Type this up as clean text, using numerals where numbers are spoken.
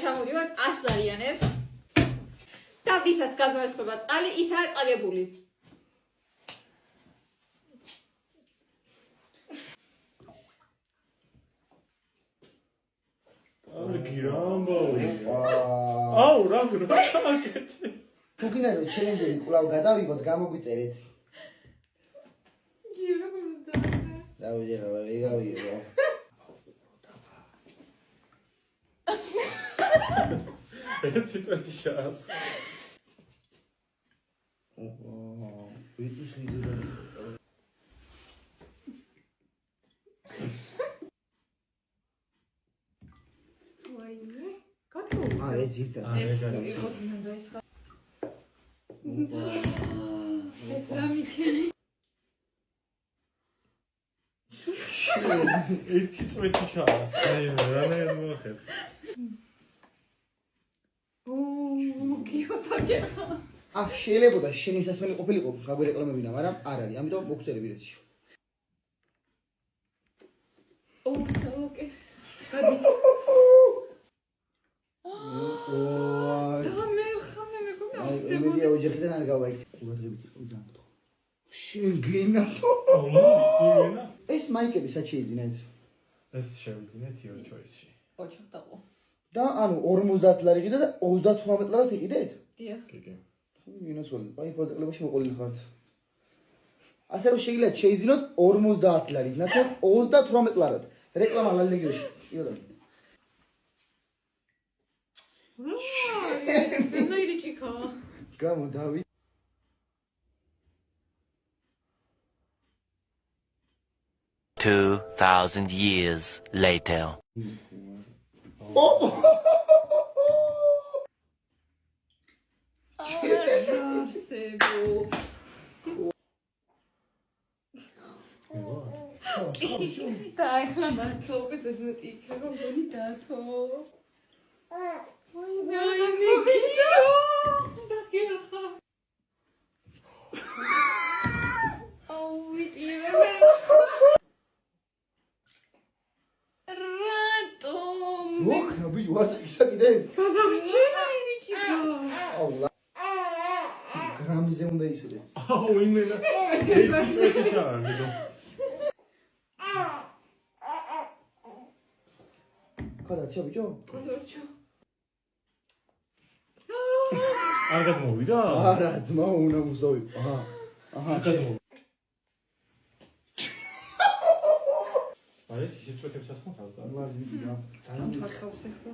ჩამოდივართ 100 ლარიანებს და ვისაც გადმოესწრება წყალი, ისაა წაგებული. აუ, რა გაკეთე. თუ გინდა რომ ჩელენჯები კვლავ გადავიღოთ, გამოგვიწერეთ. გირო გუნდა. დავიჯერა, ვიგავიო. ერთი წელი შას. ვიტის ნიძერა. ვაიმე, გათხოვ. ეს ირდა. ეს იყოს მინდა ეს ხა. ეს რა მიქენი? ერთი წელი შას. რანაირად მოახერხე. გიოთაგერხა. აქ შეიძლება შენი სასმელი ყოფილიყო გაგვირეკლამებინა, მაგრამ არ არის. ამიტომ მოგწერე ბილეთში. საოკე. გადით. იმედია ოჯახიდან არ გავაიქ. ყურადღებით იყო ზამთო. შენ გენასო. ეს მაიკები სად შეიძინეთ? ეს შევიძინეთ your choice-ში. ოჩხტაყო. და ანუ 50 ლარი კიდე და 38 ლარად იყიდეთ? დიახ. კი. ინოსვალი, აი პოზიციებში მოყოლილი ხართ. ასე რომ შეიძლება შეიძინოთ 50 ლარი, ნახოთ 38 ლარად. რეკლამა ლალეგიაში. იოდა. ნაირიჭიკა. გამო დავი. 2000 years later. და ახლა მართლა უკვე ზედმეტი იქნება, მგონი დათო. ვაიმე, გიო! დაგერახა. აუ, ვიტირე. რატომ? მოქნა ბიჭო, არ ისა კიდე? გადავჭირა ირიჭიკა. აუ, გრამზე უნდა ისოდე. აუ, იმენა. ერთი წელი შავარდო. გადაჭა ბიჭო? გადავჭა. არ გადმოვიდა? არა, ძმა უნდა მუსოვი. აჰა, გადმოვიდა. არის ისე წვეთებს ასმოთავდა. ძალიან ამ თახავს ახლა.